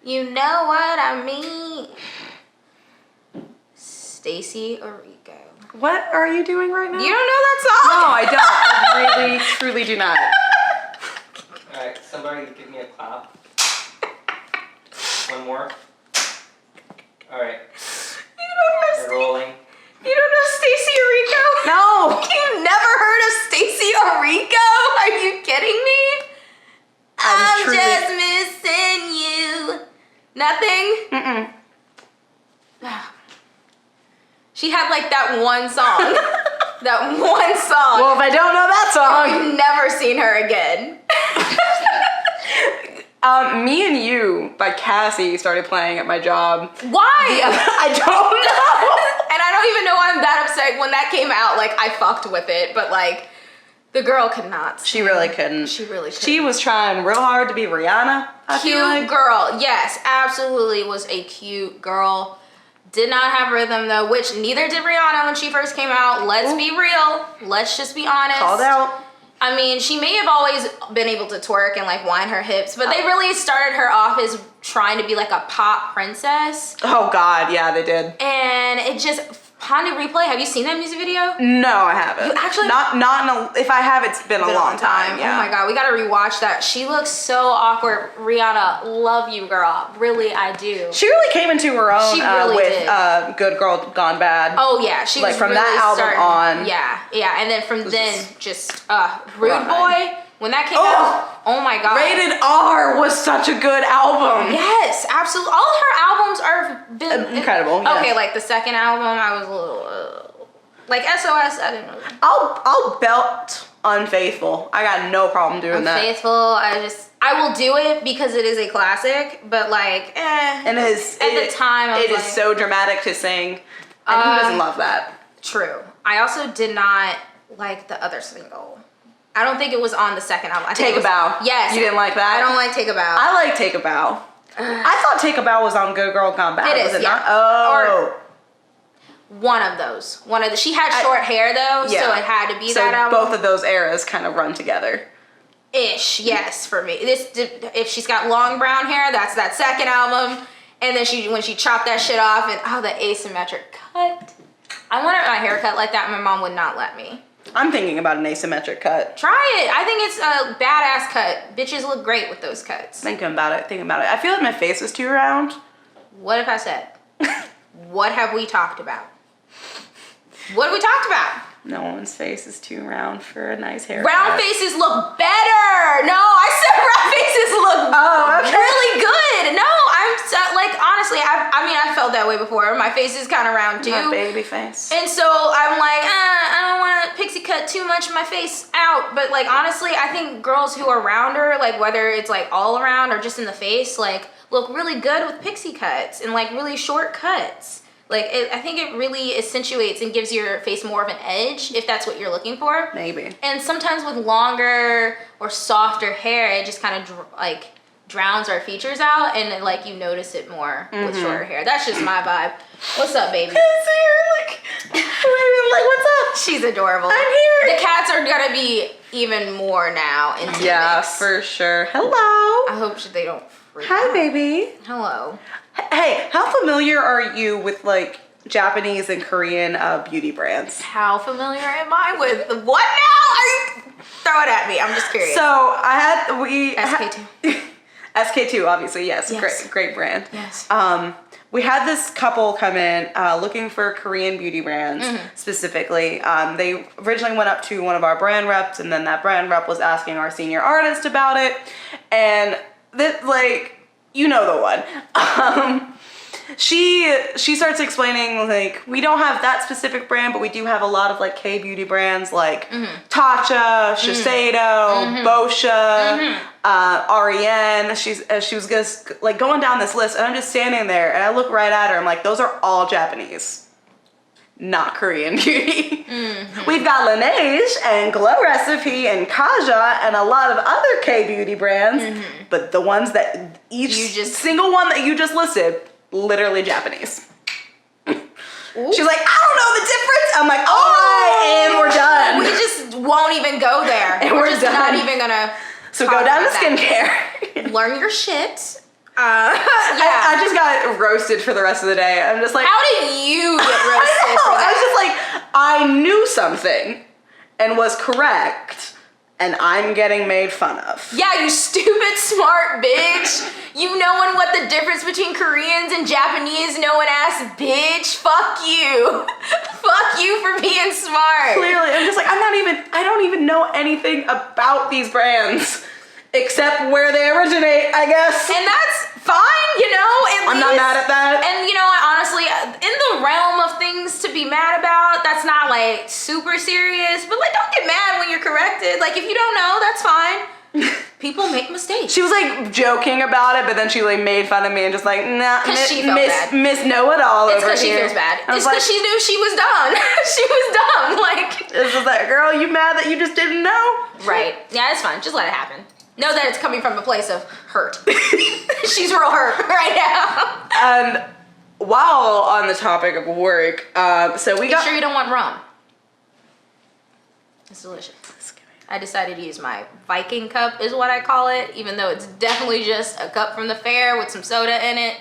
You know what I mean. Stacy Orico. What are you doing right now? You don't know that song? No, I don't. I really, truly do not. Alright, somebody give me a clap. One more. Alright. We're rolling. You don't know Stacy Orico? No. You never heard of Stacy Orico? Are you kidding me? I'm truly- just missing you. Nothing? Mm-mm. She had like that one song. That one song. Well, if I don't know that song. I've never seen her again. Me and You by Cassie started playing at my job. Why? I don't know. And I don't even know why I'm that upset. When that came out, like, I fucked with it. But, like, the girl could not. She really couldn't. She really couldn't. She was trying real hard to be Rihanna. I feel Cute like. girl. Yes, absolutely was a cute girl. Did not have rhythm, though, which neither did Rihanna when she first came out. Let's be real. Let's just be honest. Called out. I mean, she may have always been able to twerk and like whine her hips, but they really started her off as trying to be like a pop princess. Oh God, yeah, they did. And it just, Pondy Replay, have you seen that music video? No, I haven't. You actually- not in a. If I have, it's been a long time. Yeah. Oh my God, we gotta rewatch that. She looks so awkward. Rihanna, love you, girl. Really, I do. She really came into her own She really with did. Good Girl Gone Bad. Oh yeah, she Like, was from really that album starting, on. Yeah, and then from then just Rude Right. Boy, when that came out, oh my God. Rated R was such a good album. Yes, absolutely. All her albums are been Incredible, yes. Okay, like the second album, I was a little like SOS. I didn't know. I'll belt Unfaithful. I got no problem doing that. Unfaithful. I will do it because it is a classic, but like, And the time, I was it is like, so dramatic to sing. And who doesn't love that? True. I also did not like the other single. I don't think it was on the second album. I think Take a Bow. Yes. You didn't like that? I don't like Take a Bow. I like Take a Bow. I thought Take a Bow was on Good Girl Gone Bad. It was is, it yeah. not? Oh. One of those. She had short hair though, yeah. so it had to be So that album. both of those eras kind of run together. Ish, yes, for me. If she's got long brown hair, that's that second album. And then when she chopped that shit off and the asymmetric cut. I wanted my hair cut like that, and my mom would not let me. I'm thinking about an asymmetric cut. Try it. I think it's a badass cut. Bitches look great with those cuts. Thinking about it. I feel like my face is too round. What have I said? What have we talked about? What have we talked about? No one's face is too round for a nice haircut. Round faces look better. No, I said round faces look really good. No, honestly, I felt that way before. My face is kind of round too. My baby face. And so I'm like, I don't want to pixie cut too much of my face out. But like, honestly, I think girls who are rounder, like whether it's like all around or just in the face, like look really good with pixie cuts and like really short cuts. Like, I think it really accentuates and gives your face more of an edge if that's what you're looking for. Maybe. And sometimes with longer or softer hair, it just kind of drowns our features out, and like you notice it more with shorter hair. That's just my vibe. What's up, baby? Like, what's up? She's adorable. I'm here. The cats are gonna be even more now into the mix. For sure. Hello. I hope they don't freak Hi, out. baby. Hello. Hey, how familiar are you with like Japanese and Korean beauty brands? How familiar am I with what now? Throw it at me. I'm just curious. So SK2. SK2, obviously, yes. Yes. Great brand. Yes. We had this couple come in looking for Korean beauty brands specifically. They originally went up to one of our brand reps, and then that brand rep was asking our senior artist about it. And that, like, you know the one. She starts explaining, like, we don't have that specific brand, but we do have a lot of like K-beauty brands like Tatcha, Shiseido, Boscia, REN. She was just like going down this list, and I'm just standing there and I look right at her. I'm like, those are all Japanese, not Korean beauty. We've got Laneige and Glow Recipe and Kaja and a lot of other K-beauty brands, but the ones that single one that you just listed, literally Japanese. She's like, I don't know the difference. I'm like, and we're done. We just won't even go there. And we're just done. not even gonna. So go down to skincare. Learn your shit. Yeah. I just got roasted for the rest of the day. I'm just like, How did you get roasted for I that? was just like, I knew something and was correct, and I'm getting made fun of. Yeah, you stupid smart bitch. You knowing what the difference between Koreans and Japanese knowing ass bitch. Fuck you. Fuck you for being smart. Clearly, I'm just like, I don't even know anything about these brands except where they originate, I guess. And that's fine, you know. I'm not mad at that. And you know what, honestly, in the realm of things to be mad about, that's not like super serious. But like, don't get mad when you're corrected. Like, if you don't know, that's fine. People make mistakes. She was like joking about it, but then she like made fun of me and just like, nah, she felt bad. Miss Know-It-All over here. It's because she feels bad. It's like, because she knew she was done. She was dumb. Like, it's just like, girl, you mad that you just didn't know? right. Yeah, it's fine. Just let it happen. Know that it's coming from a place of hurt. She's real hurt right now. And while on the topic of work, so we Make got. sure you don't want rum. It's delicious. I decided to use my Viking cup, is what I call it, even though it's definitely just a cup from the fair with some soda in it.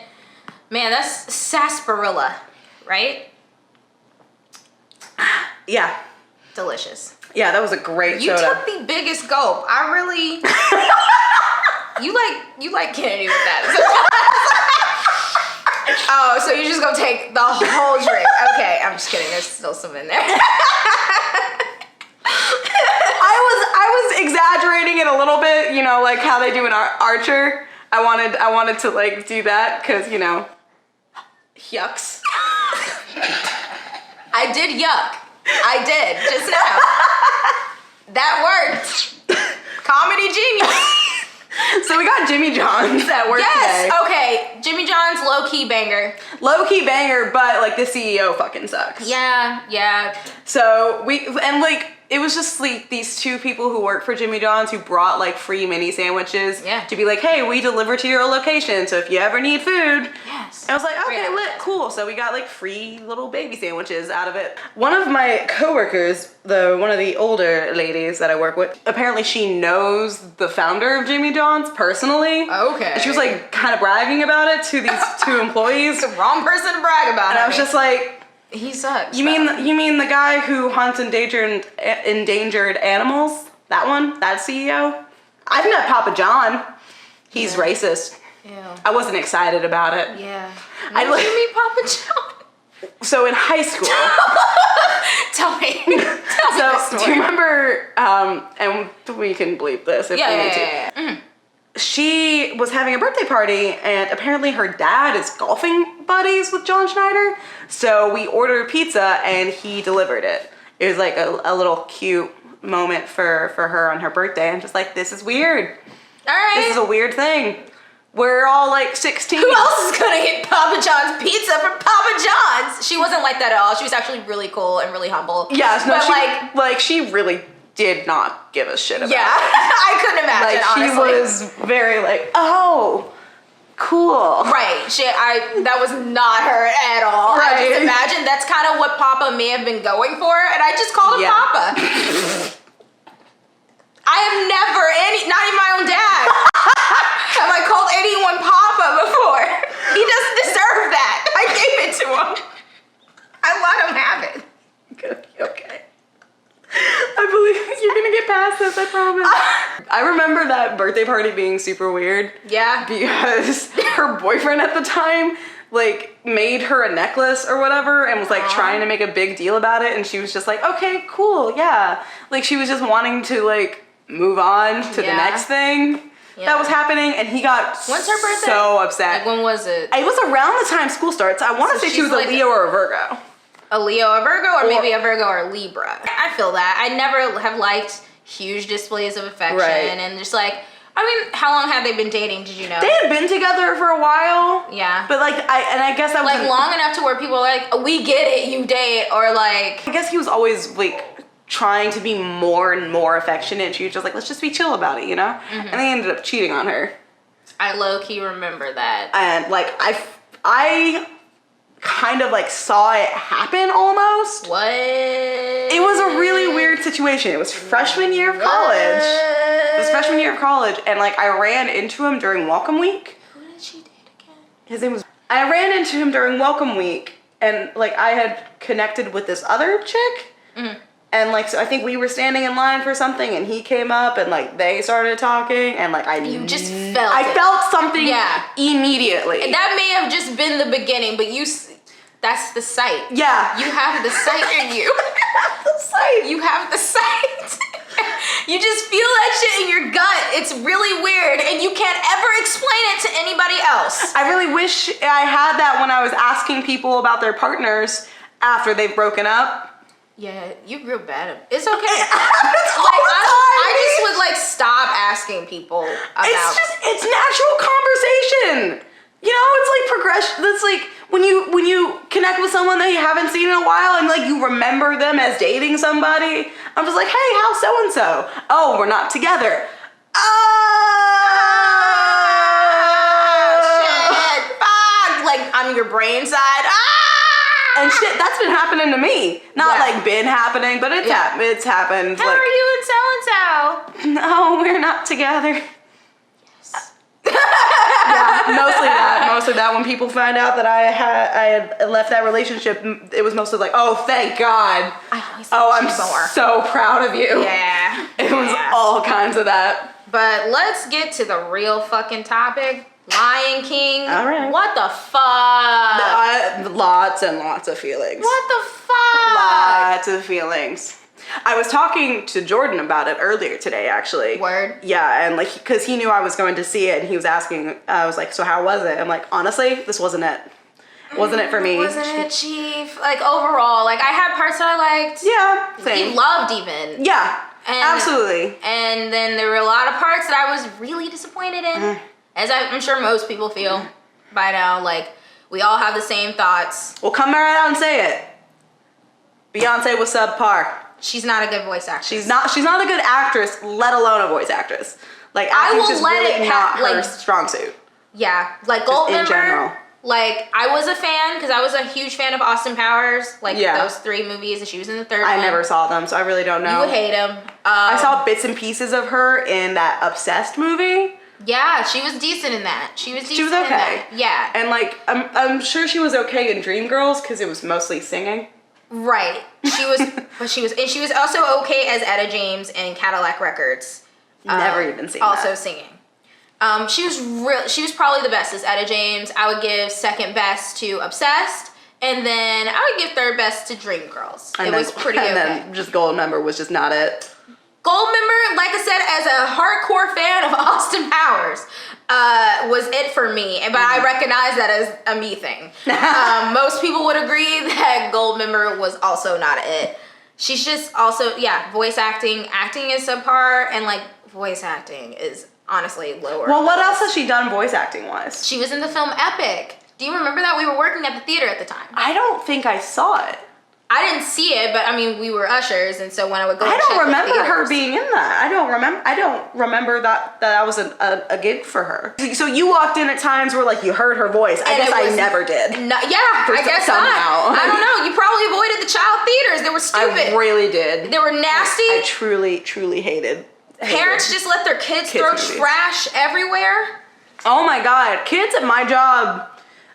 Man, that's sarsaparilla, right? Yeah. Delicious. Yeah, that was a great You soda. took the biggest gulp. I really. you like Kennedy with that. Oh, so you're just gonna take the whole drink? Okay, I'm just kidding. There's still some in there. I was exaggerating it a little bit, you know, like how they do in Archer. I wanted to like do that because, you know, yucks. I did yuck. I did just now. That worked. Comedy genius. So we got Jimmy John's at work today. Yes. Okay. Jimmy John's low key banger. Low key banger, but like the CEO fucking sucks. Yeah. Yeah. So it was just like these two people who work for Jimmy John's who brought like free mini sandwiches to be like, hey, we deliver to your location, so if you ever need food. Yes. I was like, okay, lit, cool. So we got like free little baby sandwiches out of it. One of my coworkers, one of the older ladies that I work with, apparently she knows the founder of Jimmy John's personally. Okay. And she was like kind of bragging about it to these two employees. It's the wrong person to brag about. And I was just like, he sucks. You mean the guy who hunts endangered animals? That one? That CEO? I've met Papa John. He's racist. Yeah. I wasn't excited about it. Yeah. When did you meet Papa John? So in high school. Tell me. Tell me the story. Do you remember? And we can bleep this if we need to. Yeah. Mm. She was having a birthday party, and apparently her dad is golfing buddies with John Schneider. So we ordered pizza, and he delivered it. It was like a little cute moment for her on her birthday. I'm just like, this is weird. All right. This is a weird thing. We're all like 16. Who else is gonna get Papa John's pizza from Papa John's? She wasn't like that at all. She was actually really cool and really humble. Yes, no, but she really did not give a shit about yeah, it. I couldn't imagine, honestly. She was very like, oh, cool. Right, that was not her at all. Right. I just imagine that's kind of what Papa may have been going for, and I just called him Papa. I have never, not even my own dad, have I called anyone Papa before. He doesn't deserve that. I gave it to him. I let him have it. Okay. I believe you're gonna get past this, I promise. I remember that birthday party being super weird. Yeah. Because her boyfriend at the time, like, made her a necklace or whatever and was, like, trying to make a big deal about it. And she was just like, okay, cool, yeah. Like, she was just wanting to, like, move on to the next thing that was happening. And he got When's her birthday? so upset. Like, when was it? It was around the time school starts. I want to say she was like a Leo or a Virgo. A Leo, a Virgo, or maybe a Virgo or a Libra. I feel that. I never have liked huge displays of affection and just like, I mean, how long have they been dating? Did you know? They had been together for a while. Yeah. But like, I guess that was like long enough to where people are like, we get it, you date, or like. I guess he was always like trying to be more and more affectionate. She was just like, let's just be chill about it, you know? And they ended up cheating on her. I low-key remember that. And like, I kind of like saw it happen almost. What? It was a really weird situation. It was freshman year of college. It was freshman year of college, and like I ran into him during welcome week. Who did she date? his name was, I ran into him during Welcome Week, and like I had connected with this other chick, and like so I think we were standing in line for something, and he came up, and like they started talking, and like I felt something immediately. And that may have just been the beginning, but that's the sight. Yeah, you have the sight in you. You have the sight. You just feel that shit in your gut. It's really weird, and you can't ever explain it to anybody else. I really wish I had that when I was asking people about their partners after they've broken up. Yeah, you're real bad. It's okay. I just would like stop asking people about. It's natural conversation. You know, it's like progression. It's like when you connect with someone that you haven't seen in a while, and like you remember them as dating somebody. I'm just like, hey, how's so and so? Oh, we're not together. Shit, fuck. Like on your brain side. And shit, that's been happening to me. Not like been happening, but it's happened. How are you and so and so? No, we're not together. Mostly that when people find out that I had left that relationship, it was mostly like, oh, thank God. I'm so proud of you. Yeah. It was all kinds of that. But let's get to the real fucking topic. Lion King. All right. What the fuck? Lots and lots of feelings. What the fuck? Lots of feelings. I was talking to Jordan about it earlier today, actually. Word? Yeah, and like, because he knew I was going to see it, and he was asking, I was like, so how was it? I'm like, honestly, this wasn't it. Wasn't it for me. Wasn't it, Chief? Like, overall, like, I had parts that I liked. Yeah, same. He loved even. Yeah, absolutely. And then there were a lot of parts that I was really disappointed in. As I'm sure most people feel by now. Like, we all have the same thoughts. Well, come right out and say it. Beyonce was subpar. She's not a good voice actress. She's not a good actress, let alone a voice actress. Like, acting's just really not her strong suit. Yeah, like Goldmember. In general. Like, I was a fan because I was a huge fan of Austin Powers. Like, those 3 movies, and she was in the 3rd one. I never saw them, so I really don't know. You would hate them. I saw bits and pieces of her in that Obsessed movie. Yeah, she was decent in that. She was okay. In that. Yeah. And like, I'm sure she was okay in Dreamgirls because it was mostly singing. Right. She was, and she was also okay as Etta James in Cadillac Records. Never even seen also that. Singing. She was probably the best as Etta James. I would give second best to Obsessed, and then I would give third best to Dreamgirls. It was pretty okay. And then just Goldmember was just not it. Goldmember, like I said, as a hardcore fan of Austin Powers, was it for me. But I recognize that as a me thing. Most people would agree that Goldmember was also not it. She's just also, voice acting. Acting is subpar, and like voice acting is honestly lower. Well, what else has she done voice acting wise? She was in the film Epic. Do you remember that? We were working at the theater at the time. I don't think I saw it. I didn't see it, but I mean, we were ushers, and so when I would go, I don't remember her being in that. I don't remember that was a gig for her. So you walked in at times where like you heard her voice. I guess I never did. I guess somehow. I don't know. You probably avoided the child theaters. They were stupid. I really did. They were nasty. I truly hated. Parents just let their kids throw trash everywhere. Oh my God, kids at my job,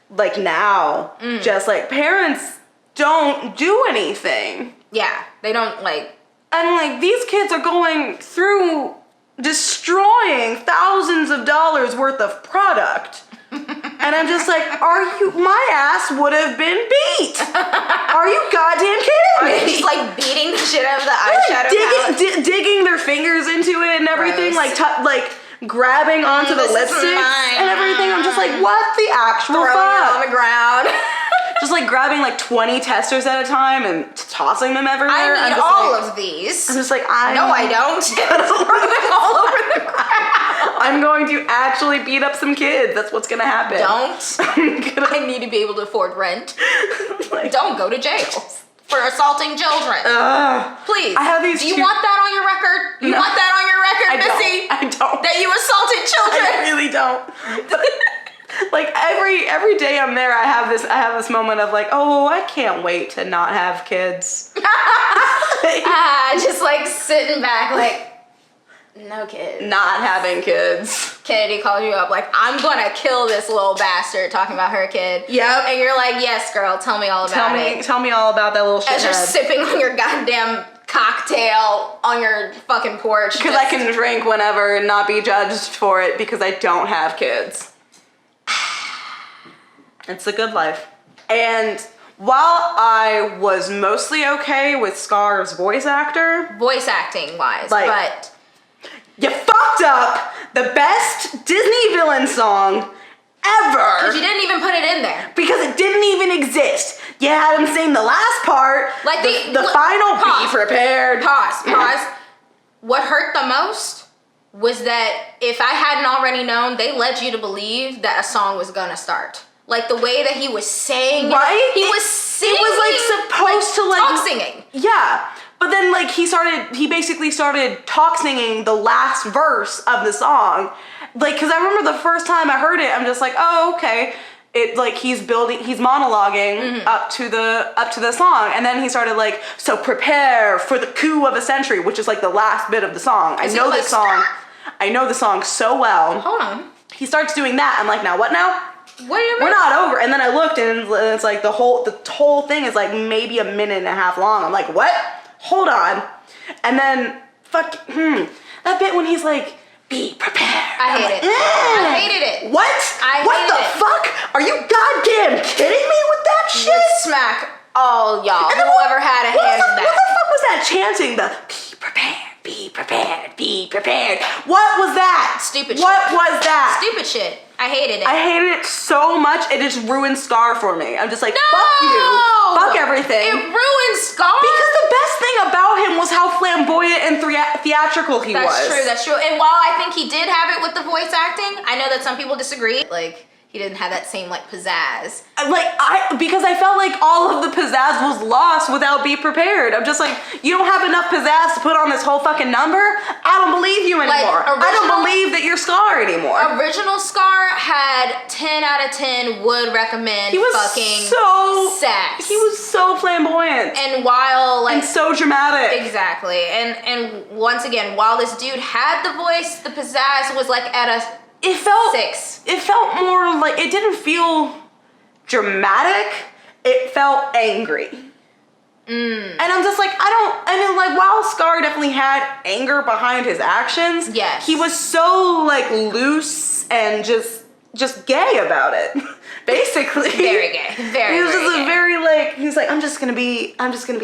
like now, just like parents don't do anything. Yeah, they don't like. And like these kids are going through destroying thousands of dollars worth of product. And I'm just like, my ass would have been beat. Are you goddamn kidding me? Are they just like beating the shit out of the eyeshadow palette? Digging their fingers into it and everything, like grabbing onto the lipsticks and everything. I'm just like, what the actual fuck? Throwing it on the ground. Just like grabbing like 20 testers at a time and tossing them everywhere. I need all of these. I'm just like, No, I don't. Throw them all over the ground. I'm going to actually beat up some kids. That's what's gonna happen. Don't. I need to be able to afford rent. Don't go to jail for assaulting children. Please. I have these. Do you want that on your record? You want that on your record, Missy? I don't. That you assaulted children? I really don't. But, like every day I'm there, I have this moment of like, oh, I can't wait to not have kids. Just like sitting back, like no kids. Not having kids. Kennedy calls you up like, I'm gonna kill this little bastard, talking about her kid. Yep. And you're like, yes, girl, tell me all about it. Tell me all about that little shit. As you're sipping on your goddamn cocktail on your fucking porch. Because I can drink whenever and not be judged for it because I don't have kids. It's a good life. And while I was mostly okay with Scar's voice actor, voice acting wise, like, but you fucked up the best Disney villain song ever. Because you didn't even put it in there. Because it didn't even exist. You had him sing the last part, like the final pause, be prepared. Pause. What hurt the most was that if I hadn't already known, they led you to believe that a song was gonna start. Like the way that he was saying, right? He was singing. It was like supposed to like talk singing. Yeah, but then like he basically started talk singing the last verse of the song, like because I remember the first time I heard it, I'm just like, oh okay. It like he's monologuing up to the song, and then he started like, so prepare for the coup of a century, which is like the last bit of the song. I know this song. I know the song so well. Hold on. He starts doing that. I'm like, now what now? What do you mean? We're not over. And then I looked and it's like the whole thing is like maybe a minute and a half long. I'm like, what? Hold on. And then that bit when he's like, be prepared. I hate it. I hated it. What? What the it. fuck? Are you goddamn kidding me with that shit? Would smack all y'all whoever had a hand in that. What the fuck was that chanting? The be prepared, be prepared, be prepared. What was that? Stupid shit. What shit. was that? Stupid shit. I hated it. I hated it so much. It just ruined Scar for me. I'm just like, no! Fuck you. Fuck everything. It ruined Scar? Because the best thing about him was how flamboyant and theatrical he was. That's true. And while I think he did have it with the voice acting, I know that some people disagree. Like, he didn't have that same, like, pizzazz. Because I felt like all of the pizzazz was lost without Be Prepared. I'm just like, you don't have enough pizzazz to put on this whole fucking number? I don't believe you anymore. I don't believe that you're Scar anymore. Original Scar had 10 out of 10 would recommend fucking sex. He was so flamboyant. And while, like... And so dramatic. Exactly. And once again, while this dude had the voice, the pizzazz was, like, at a... It felt 6. It felt more like, it didn't feel dramatic. It felt angry. And I'm just like, while Scar definitely had anger behind his actions, yes, he was so like loose and just gay about it. Basically. Very gay. Very, he was very just gay. a very like, he's like, I'm just gonna be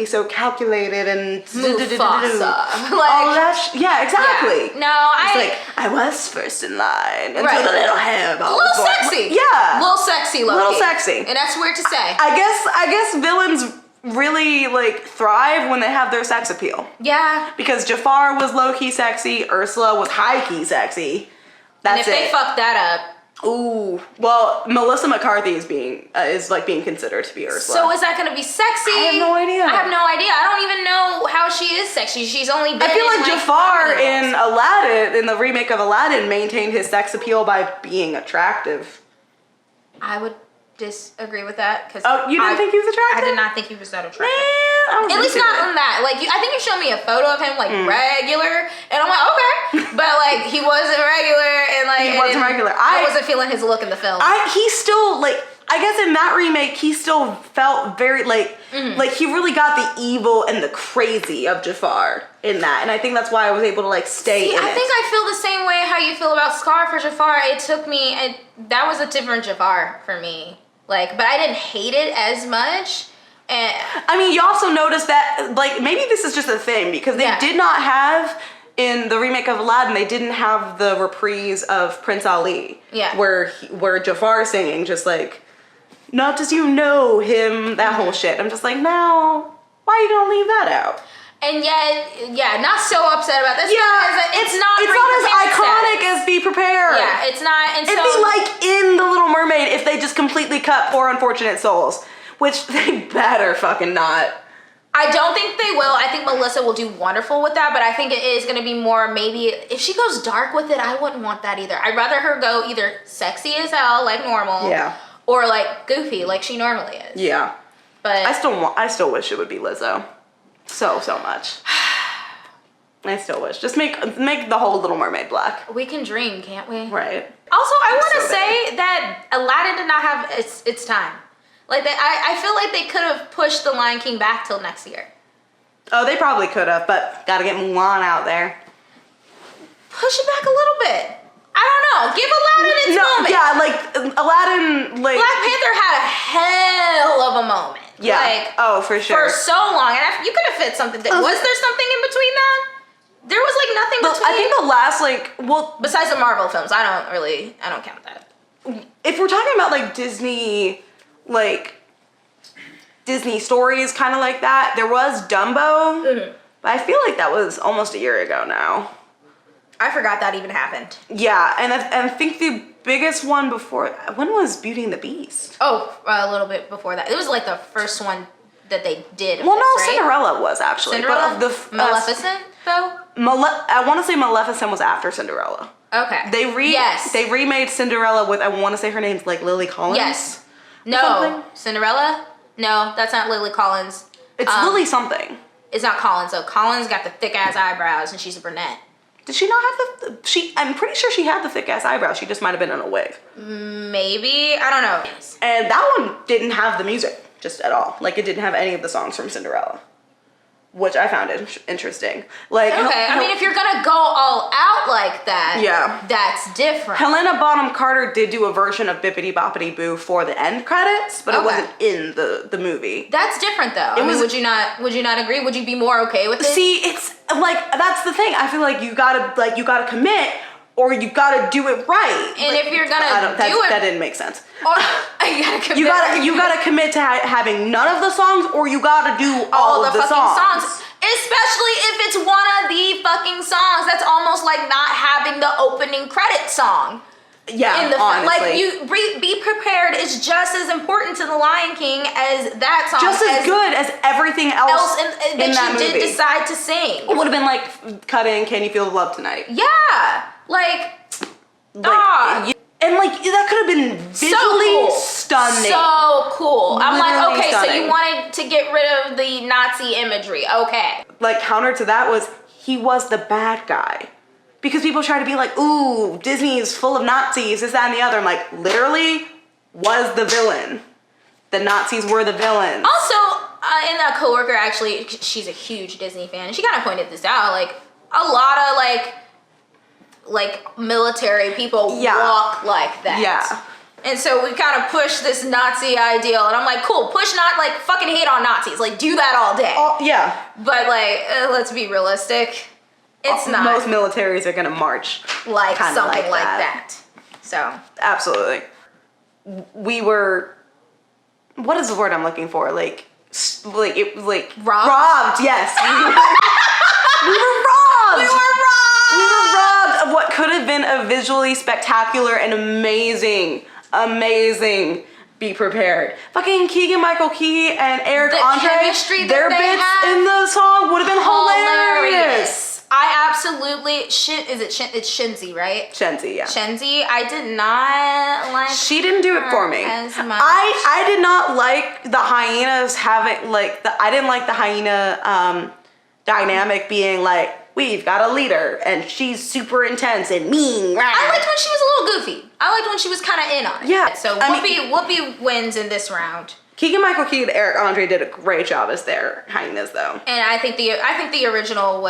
so calculated and Mufasa. All that yeah, exactly. Yeah. No, He's like, I was first in line until right. the little hairball. A little sexy. Yeah. Little sexy, low Little key. sexy. And that's weird to say. I guess villains really like thrive when they have their sex appeal. Yeah. Because Jafar was low-key sexy, Ursula was high-key sexy. That's and if they fuck that up. Ooh, well, Melissa McCarthy is being considered to be Ursula. So is that gonna be sexy? I have no idea. I don't even know how she is sexy. She's only been I feel like Jafar in roles. Aladdin, in the remake of Aladdin, maintained his sex appeal by being attractive. I would disagree with that because you didn't think he was attractive? I did not think he was that attractive. Man, at least not on that. Like I think you showed me a photo of him like regular, and I'm like okay, but like he wasn't regular, and like he wasn't regular. I wasn't feeling his look in the film. He still like. I guess in that remake, he still felt very like he really got the evil and the crazy of Jafar in that, and I think that's why I was able to like stay. See, I think I feel the same way how you feel about Scar for Jafar. It took me, that was a different Jafar for me. Like, but I didn't hate it as much. And I mean, you also notice that like maybe this is just a thing because they did not have. In the remake of Aladdin, they didn't have the reprise of Prince Ali. Yeah. Where Jafar singing just like, not just you know him, that whole shit. I'm just like, no, why you gonna leave that out? And yet, yeah, not so upset about this. Yeah, it's not as iconic as Be Prepared. Yeah, it's not. And it'd be like in The Little Mermaid if they just completely cut Poor Unfortunate Souls, which they better fucking not. I don't think they will. I think Melissa will do wonderful with that, but I think it is going to be more maybe if she goes dark with it, I wouldn't want that either. I'd rather her go either sexy as hell like normal, or like goofy like she normally is. Yeah, but I still wish it would be Lizzo, so much. I still wish. Just make the whole Little Mermaid black. We can dream, can't we? Right. Also, I want to so say that Aladdin did not have its time. Like, I feel like they could have pushed The Lion King back till next year. Oh, they probably could have, but gotta get Mulan out there. Push it back a little bit. I don't know. Give Aladdin its moment. Yeah, like Aladdin, like Black Panther had a hell of a moment. yeah. Like, oh, for sure. for so long, and you could have fit something. Was there something in between that? There was like nothing between. I think the last besides the Marvel films, I don't count that. If we're talking about like Disney stories, kind of like that, there was Dumbo, but I feel like that was almost a year ago now. I forgot that even happened. Yeah, and I think the biggest one before, when was Beauty and the Beast? Oh, a little bit before that. It was like the first one that they did. Well, no, right? Cinderella was actually. Cinderella? But of the Maleficent, though? I want to say Maleficent was after Cinderella. Okay. They remade Cinderella with, I want to say her name's like Lily Collins. Yes. No. Something? Cinderella? No, that's not Lily Collins. It's Lily something. It's not Collins, though. Collins got the thick-ass eyebrows, and she's a brunette. Did she not have I'm pretty sure she had the thick ass eyebrows. She just might have been in a wig. Maybe. I don't know. And that one didn't have the music just at all. Like it didn't have any of the songs from Cinderella, which I found interesting. Like okay, I mean if you're gonna go all out like that, yeah, that's different. Helena Bonham Carter did do a version of Bippity Boppity Boo for the end credits, but it wasn't in the movie. That's different though. Would you not agree? Would you be more okay with it? See, it's like that's the thing. I feel like you gotta commit, or you gotta do it right. And if you're gonna that didn't make sense. Or you gotta commit. You gotta commit to having none of the songs, or you gotta do all of the fucking songs. Especially if it's one of the fucking songs. That's almost like not having the opening credit song. Yeah, in the honestly. Like you be prepared is just as important to The Lion King as that song. Just as good as everything else in that you movie. did decide to sing. It would have been like cut in Can You Feel the Love Tonight? Yeah, and like that could have been visually stunning. So cool. I'm Literally like, okay, stunning. so you wanted to get rid of the Nazi imagery. Okay. Like counter to that was he was the bad guy. Because people try to be like, ooh, Disney is full of Nazis, this, that, and the other. I'm like, literally was the villain. The Nazis were the villains. Also, and a coworker actually, she's a huge Disney fan, and she kind of pointed this out. Like, a lot of like military people walk like that. Yeah. And so we kind of push this Nazi ideal, and I'm like, cool, push not like fucking hate on Nazis, like do that all day. Yeah. But like, let's be realistic. It's not. Most militaries are gonna march like something like that. So. Absolutely. We were, what is the word I'm looking for? Robbed? Robbed, yes. We were robbed. We were robbed of what could have been a visually spectacular and amazing Be Prepared. Fucking Keegan-Michael Key and Eric Andre, chemistry their bits in the song would have been hilarious. I absolutely it's Shenzi, right? Shenzi, yeah. Shenzi, I did not like. She didn't do it for me. As much. I did not like the hyenas having I didn't like the hyena dynamic being like, we've got a leader and she's super intense and mean. I liked when she was a little goofy. I liked when she was kind of in on it. Yeah. So Whoopi wins in this round. Keegan-Michael Key and Eric Andre did a great job as their hyenas, though. And I think the original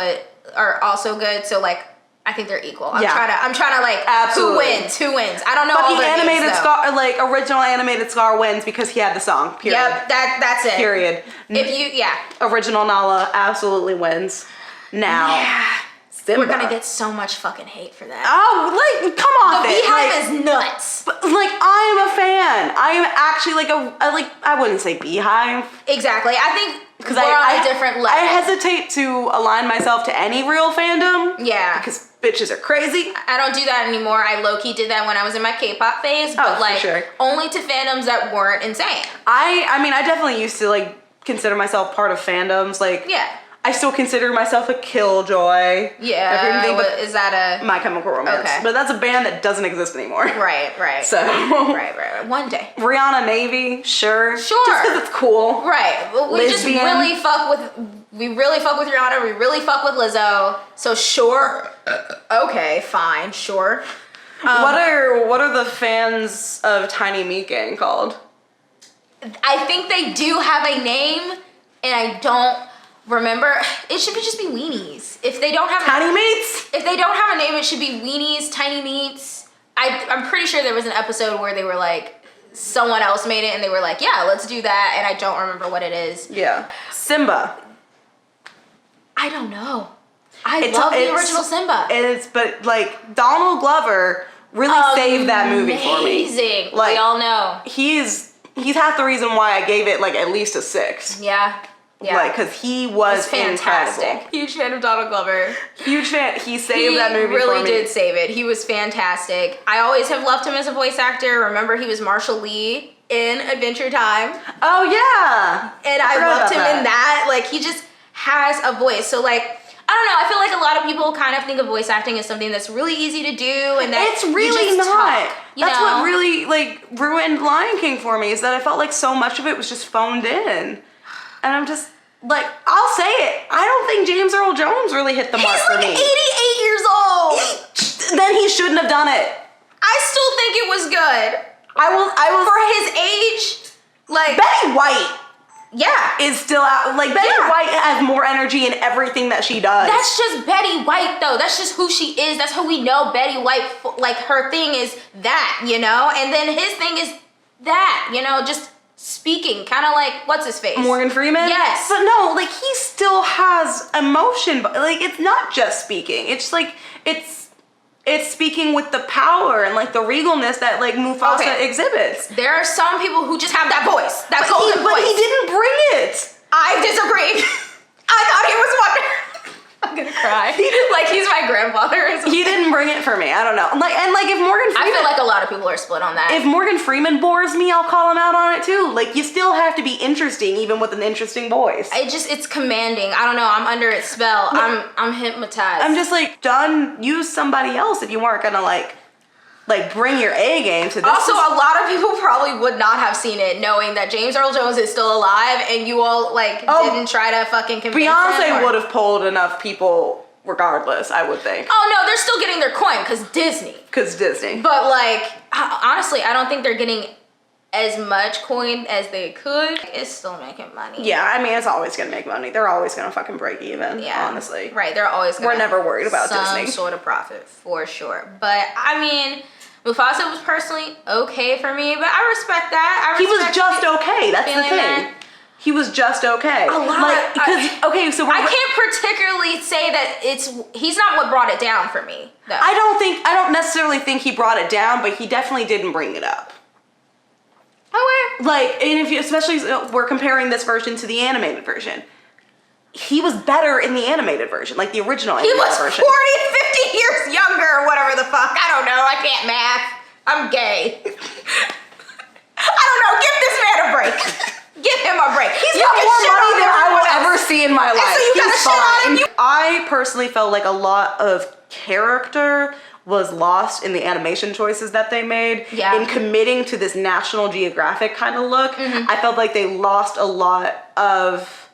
are also good. So like, I think they're equal. I'm trying to like, absolutely. Who wins? I don't know. But all the their animated names, though. original animated Scar wins because he had the song. Period. Yep, that's it. Period. Original Nala absolutely wins. Now. Yeah. Simba. We're gonna get so much fucking hate for that. Oh, like, come on, the Beehive is nuts. But, like, I am a fan. I am actually I wouldn't say Beehive. Exactly. I think because we're on a different level. I hesitate to align myself to any real fandom. Yeah. Because bitches are crazy. I don't do that anymore. I low-key did that when I was in my K-pop phase, but for sure. Only to fandoms that weren't insane. I mean, I definitely used to consider myself part of fandoms. Yeah. I still consider myself a Killjoy. Yeah. Is that a My Chemical Romance? Okay. But that's a band that doesn't exist anymore. Right. So right. One day. Rihanna Navy, sure. Just because it's cool. Right. Well, we just really fuck with We really fuck with Rihanna. We really fuck with Lizzo. So sure. Okay, fine, sure. What are the fans of Tiny Meat Gang called? I think they do have a name, and I don't remember. It should just be Weenies. If they don't have Tiny Meats? If they don't have a name, it should be Weenies, Tiny Meats. I'm pretty sure there was an episode where they were like, someone else made it, and they were like, yeah, let's do that, and I don't remember what it is. Yeah. Simba. I don't know. I love the original Simba. But like Donald Glover really saved that movie for me. Amazing. Like, we all know. He's half the reason why I gave it like at least a 6. Yeah. Yeah. Like, because he was fantastic. incredible. Huge fan of Donald Glover. Huge fan. He saved that movie for me. He really did save it. He was fantastic. I always have loved him as a voice actor. Remember, he was Marshall Lee in Adventure Time. Oh, yeah. And I loved him in that. Like, he just has a voice. So, like, I don't know. I feel like a lot of people kind of think of voice acting as something that's really easy to do, and that it's really not. Talk, that's what really like ruined Lion King for me, is that I felt like so much of it was just phoned in, and I'm just like, I'll say it. I don't think James Earl Jones really hit the mark for me. He's like 88 years old. Then he shouldn't have done it. I still think it was good. I will for his age. Like Betty White. Yeah. Is still out. Like, Betty White has more energy in everything that she does. That's just Betty White, though. That's just who she is. That's who we know Betty White, like, her thing is that, you know? And then his thing is that, you know, just speaking. Kind of like, what's his face? Morgan Freeman? Yes. But no, like, he still has emotion. But, like, it's not just speaking. It's, like, it's speaking with the power and like the regalness that like Mufasa exhibits. There are some people who just have that voice, that golden voice. But he didn't bring it. I disagree. I thought he was one. I'm gonna cry. Like he's my grandfather. He didn't bring it for me. I don't know. Like if Morgan Freeman, I feel like a lot of people are split on that. If Morgan Freeman bores me, I'll call him out on it too. Like you still have to be interesting, even with an interesting voice. It's commanding. I don't know. I'm under its spell. I'm hypnotized. I'm just like, done. Use somebody else if you weren't gonna like bring your A game to this. Also, a lot of people probably would not have seen it knowing that James Earl Jones is still alive and you all didn't try to fucking convince him. Beyonce would have pulled enough people regardless, I would think. Oh no, they're still getting their coin because Disney. But like, honestly, I don't think they're getting as much coin as they could. It's still making money. Yeah, I mean, it's always gonna make money. They're always gonna fucking break even, honestly. Right, they're always gonna. We're never worried about Disney. Some sort of profit, for sure. But, I mean, Mufasa was personally okay for me, but I respect that. He was just okay, that's the thing. He was just okay. So I can't particularly say that he's not what brought it down for me, though. I don't necessarily think he brought it down, but he definitely didn't bring it up. Okay. Like, and especially we're comparing this version to the animated version. He was better in the animated version, like the original animated version. He was 40, 50 years younger or whatever the fuck. I don't know. I can't math. I'm gay. I don't know. Give this man a break. Give him a break. He's got more money than I will ever else. see in my life. And so you gotta shit on him. I personally felt like a lot of character was lost in the animation choices that they made. Yeah. In committing to this National Geographic kind of look. Mm-hmm. I felt like they lost a lot of...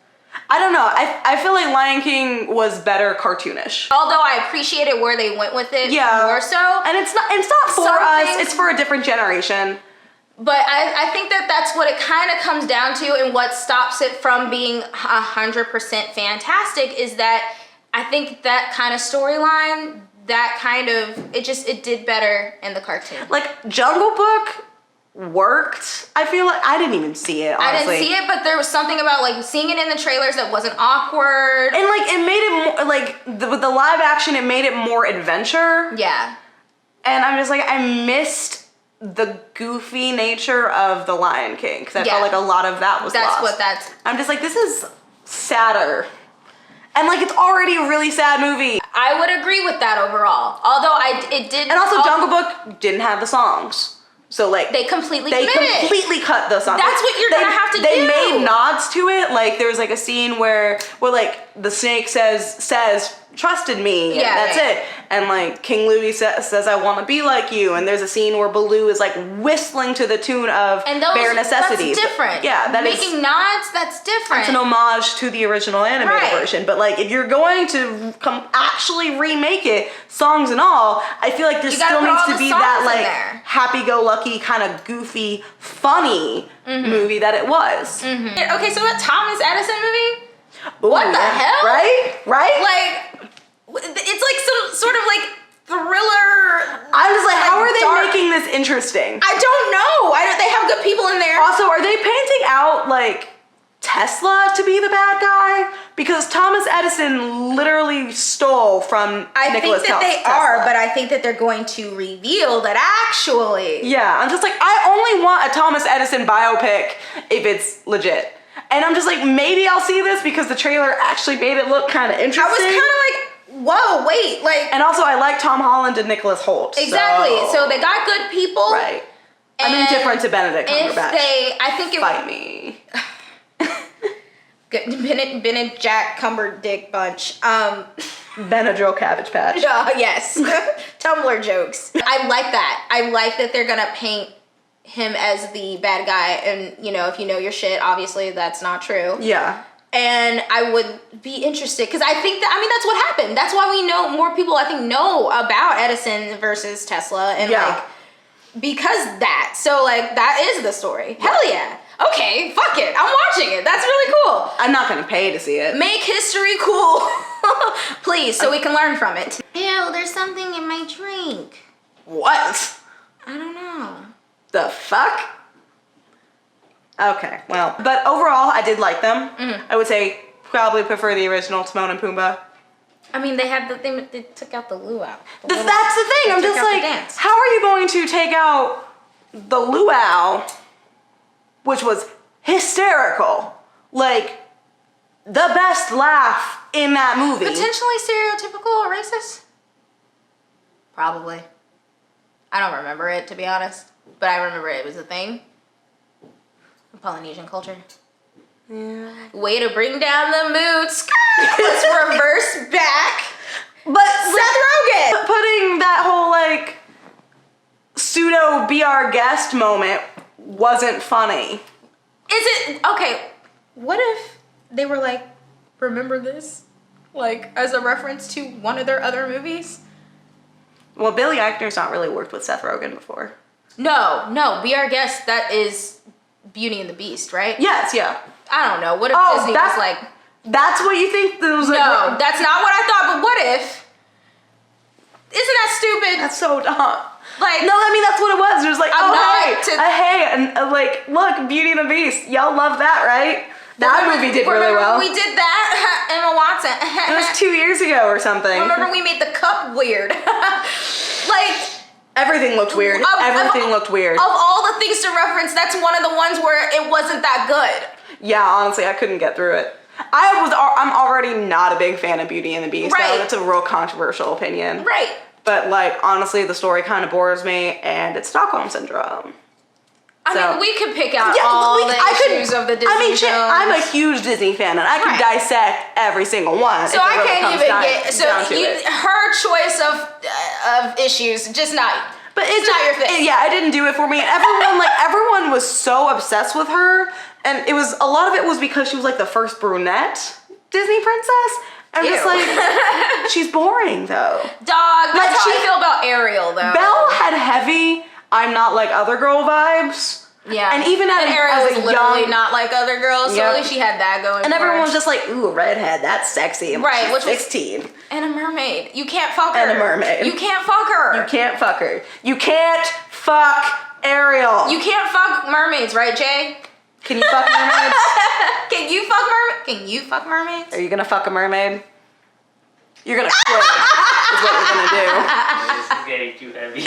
I don't know. I feel like Lion King was better cartoonish. Although I appreciated where they went with it more so. And it's not for us. It's for a different generation. But I think that's what it kind of comes down to, and what stops it from being 100% fantastic is that I think that kind of storyline, that kind of, it did better in the cartoon. Like Jungle Book worked. I feel like I didn't even see it, honestly. I didn't see it, but there was something about like seeing it in the trailers that wasn't awkward. And like it made it more, like with the live action, it made it more adventure. Yeah. And I'm just like, I missed the goofy nature of the Lion King because I felt like a lot of that was lost. I'm just like, this is sadder. And like, it's already a really sad movie. I would agree with that overall. Although it did. And also Jungle Book didn't have the songs. So like they completely cut the songs. That's what you're gonna have to do. They made nods to it. Like there was like a scene where like the snake says trusted me. And Yeah, that's yeah. it. And like King Louis says, I want to be like you. And there's a scene where Baloo is like whistling to the tune of And those, Bare Necessities. that's different. Yeah, that is Making nods, that's different. it's an homage to the original animated Right. version. But like, if you're going to actually remake it, songs and all, I feel like there You gotta still put needs all to the be songs that in like there. happy-go-lucky kind of goofy, funny movie that it was. Okay, so that Thomas Edison movie? Ooh, What the yeah. hell? Right? Like, it's like some sort of like thriller. I'm just like, how are they dark- making this interesting? I don't know. They have good people in there. Also, are they painting out like Tesla to be the bad guy? Because Thomas Edison literally stole from I Nikola think that they Tesla. are, but I think that they're going to reveal that actually. Yeah, I'm just like, I only want a Thomas Edison biopic if it's legit. And I'm just like, maybe I'll see this because the trailer actually made it look kind of interesting. I was kind of like, whoa, wait, like. And also, I like Tom Holland and Nicholas Hoult. Exactly. So they got good people. Right. I'm And indifferent to Benedict If Cumberbatch. I think it Fight me. Bennett Jack Cumberdick bunch. Benadryl Cabbage Patch. Yes. Tumblr jokes. I like that. I like that they're gonna paint him as the bad guy, and if you know your shit, obviously that's not true. Yeah. And I would be interested because I think that's what happened. That's why we know more people I think know about Edison versus Tesla, and like because that. So like that is the story. Hell yeah. Okay, fuck it. I'm watching it. That's really cool. I'm not gonna pay to see it. Make history cool. Please, so we can learn from it. Ew, there's something in my drink. What? I don't know. The fuck? Okay, well, but overall, I did like them. I would say probably prefer the original Timon and Pumbaa. I mean, they took out the luau. That's the thing. I'm took just out the like, dance. how are you going to take out the luau, which was hysterical, like the best laugh in that movie? Potentially stereotypical or racist? Probably. I don't remember it, to be honest. But I remember it was a thing. Polynesian culture. Yeah. Way to bring down the mood. Let's reverse back. But Seth Rogen. putting that whole like pseudo be our guest moment wasn't funny. Is it okay? What if they were like, remember this, like as a reference to one of their other movies? Well, Billy Eichner's not really worked with Seth Rogen before. No, be our guest. That is Beauty and the Beast, right? Yes, yeah. I don't know. What if Disney was like? That's what you think those No, that's not what I thought. But what if? Isn't that stupid? That's so dumb. Like, No, I mean that's what it was. It was like, I'm hey, and like, look, Beauty and the Beast. Y'all love that, right? That movie did really well. We did that, Emma Watson. It was 2 years ago or something. Remember we made the cup weird. Like, Everything looked weird. Everything looked weird. of all the things to reference, that's one of the ones where it wasn't that good. Yeah, honestly, I couldn't get through it. I'm already not a big fan of Beauty and the Beast. Right. So that's a real controversial opinion. Right. But like, honestly, the story kind of bores me, and it's Stockholm syndrome. I So- mean, we could pick out all the issues of the Disney shit, films. I'm a huge Disney fan, and I could Right. dissect every single one. So if it I really can't comes even down get to it. her choice of issues, just not. But it's not your thing. Yeah, it didn't do it for me. And everyone was so obsessed with her, and a lot of it was because she was like the first brunette Disney princess. I'm just Ew. like, she's boring though. Dog, Like, that's how I she- feel about Ariel, though. Belle had heavy I'm not like other girl vibes. Yeah. And even Ariel as was a literally young, not like other girls, so Yep. at least she had that going and for everyone her. was just like, ooh, a redhead, that's sexy. And Right, she's which was- 16. And a mermaid. You can't fuck her. And a mermaid. You can't fuck her. You can't fuck her. You can't fuck Ariel. You can't fuck mermaids, right, Jay? Can you fuck mermaids? Can you fuck mermaids? Can you fuck mermaids? Are you gonna fuck a mermaid? You're gonna quit. Is what you're gonna do. This is getting too heavy.